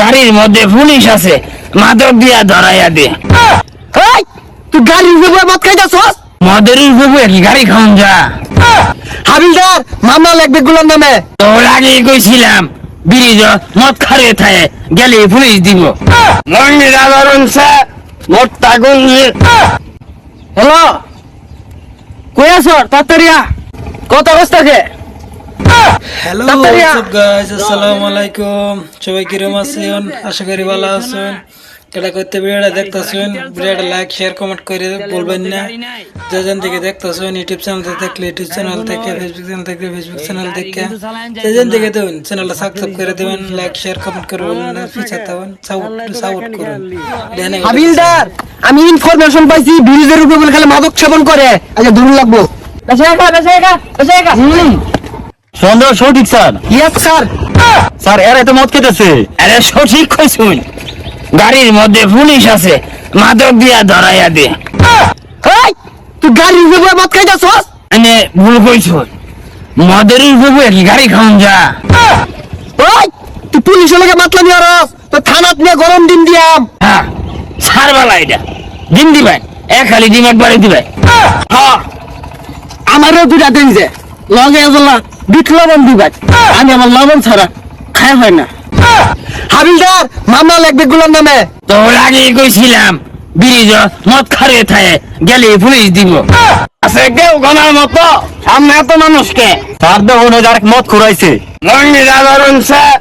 গাড়ির মধ্যে পুলিশ আছে, মাদক দিয়া ধরাইয়া দে। তুই গাড়ির উপরে মদ খাইতাছস? মদের উপরে কি গাড়ি খাওন যা? হাবিলদার, মামলা লাগবে গুলোর নামে। তোর আগেই কইছিলাম ব্রিজ মদ খারে থাকে গেলে পুলিশ দিব। মন্দির আলোড়ন স্যার মোটটা গুলি। হ্যালো, কই আছো? তাড়াতাড়ি আ। কত অবস্থা কে? হ্যালো তাড়াতাড়ি আ। গাইস, আসসালামু আলাইকুম। সবাই কিরম আছেন? আশা করি ভালো আছেন। কেটা করতে ভিডিওটা দেখতেছেন, ভিডিওটা লাইক শেয়ার কমেন্ট করে বলবেন না। যেখান থেকে দেখতেছেন, ইউটিউব চ্যানেল দেখলে ইউটিউব চ্যানেল থেকে, ফেসবুক চ্যানেল দেখলে ফেসবুক চ্যানেল দেখে, যেখান থেকে দেবেন চ্যানেলটা সাবস্ক্রাইব করে দেবেন, লাইক শেয়ার কমেন্ট করে বলবেন, ফিচার দেবেন, সাপোর্ট করুন। হাবিলদার, আমি ইনফরমেশন পাইছি ব্রিজের উপরে বলে খালি মাদক সেবন করে। আচ্ছা দূর লাগবো। সন্দেহ সঠিক স্যার। Yes sir. স্যার এরা তো মদ খেতেছে। আরে সঠিক কইছুন, গাড়ির মধ্যে পুলিশ আছে, মাদক দিয়া ধরাইয়া দে। তুই গাড়ির উপরে মদ খাইতাছস? মানে ভুল কইছুন, মদের উপরে কি গাড়ি খাওন যা? তুই পুলিশের লগে মাতলামি করস? তো থানাত নিয়ে গরম দিন দিয়াম। হ্যাঁ ছাড়বালা এটা ডিম দিবেন, এক খালি ডিম একবারে দিবেন। আমারও দুটা দিন যে লগে এজলা বিট লবণ দিবেন। আমি আমার লবণ ছাড়া খাই হয় না। হাবিলদার, মামলা লাগবে গুলোর নামে। তোর আগেই কইছিলাম ব্রিজ মদ খারে থাকে গেলে পুলিশ দিব। আছে কেউ গনার মতো সামনে এত মানুষকে? তার দেখুন যার মদ খুরাইছে। মন্দির আলোড়ন স্যার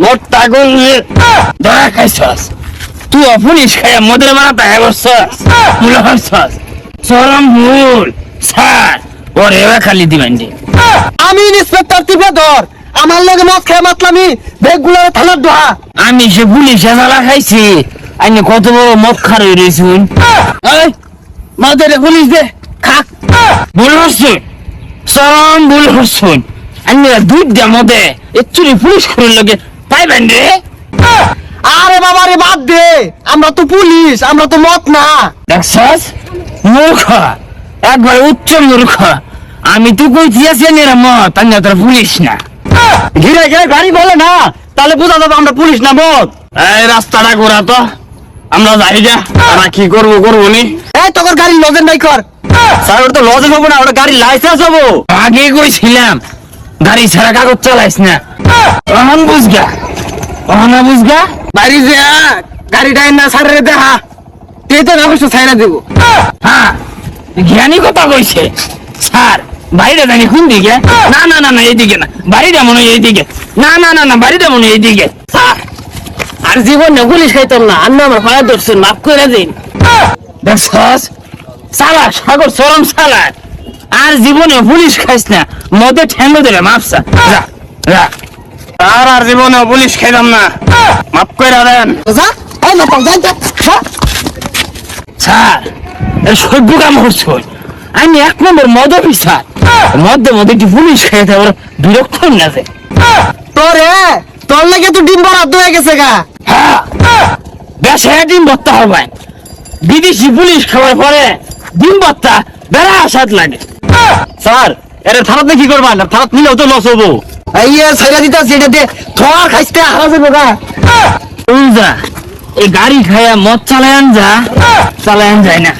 মোটটা গুলি। ধরা খাইছস তুই, পুলিশ খাইয়া মদের মাথা বসছস, মূল হচ্ছস চরম ভুল। স্যার ওরে এবার খালি দিবেন যে। আমি ইন্সপেক্টর টিপেধর, আমার লগে মদ খেয়ে মাতলামি বেগগুলো থানার দোহা। আমি সে পুলিশে জ্বালা খাইছি, আমি কত বড় মদ খারে রয়েছুন। মাদের পুলিশ দে খাক। ভুল হচ্ছুন, চরম ভুল হচ্ছুন। আমি দুইটা মদে একচুয়ালি পুলিশ করে লোকে পাইবেন রে। আরে বাবা রে, বাদ দে, আমরা তো পুলিশ, আমরা তো মদ না। দেখছস মূর্খ, একবার উচ্চ মূর্খ। আমি তো কইছি আছে এরা মদ, আমি তোর পুলিশ না। ঘিরে ঘিরে গাড়ি বলে না, তাহলে বোঝা যাবে আমরা পুলিশ না মদ। এই রাস্তাটা ঘোরা তো, আমরা যাই যা। আমরা কি করবো নি? এই তোর গাড়ি লজেন নাই কর। স্যার ওটা তো লজেন হবো না, ওটা গাড়ি লাইসেন্স হবো। আগে কইছিলাম গাড়ি ছাড়া কাগজ চালাইস না। অহন বুঝগা, অহনা বুঝগা। বাড়ি যে গাড়িটা না সারে দেখা, তুই তো না কইছো ছাইরা দেব। হ্যাঁ জ্ঞানী কথা কইছে। স্যার বাড়িটা জানি কোন দিকে? না না না না এইদিকে না, বাড়িটা মনে হয় এইদিকে। না না না না বাড়িটা মনে হয় এইদিকে। স্যার আর জীবন না পুলিশ খাইতাম না, আর না আমার পায়ে ধরছেন, মাফ করে দিন। দেখছস সালা সাগর চরম সালা। আর জীবনে পুলিশ খাইস না, মদে ঠেঙ্গো দেবে মাপসা। যা যা, আর জীবনে পুলিশ খাইলাম না, মাফ করে দেন। যা, এই না পাও যা যা। স্যার এর সভ্য কাম করছো। আমি এক নম্বর মদ অফিসার, মধ্যে একটি পুলিশ খাইতে ওর বিরক্ত না যে। তোরে তোর লাগে তো ডিম বরাদ্দ হয়ে গেছে গা। হ্যাঁ বেশে ডিম ভর্তা হবে, বিদেশি পুলিশ খাওয়ার পরে ডিম ভর্তা বেড়া আসাদ লাগে। স্যার এটা থানাতে কি করবেন? থানাত নিলেও তো লস হবো। এই ছাইরা দিতা সেটা দে, থর খাইতে হারা যাবে গা। যা এই গাড়ি খাইয়া মদ চালায়ান যা, চালায়ান যায় না।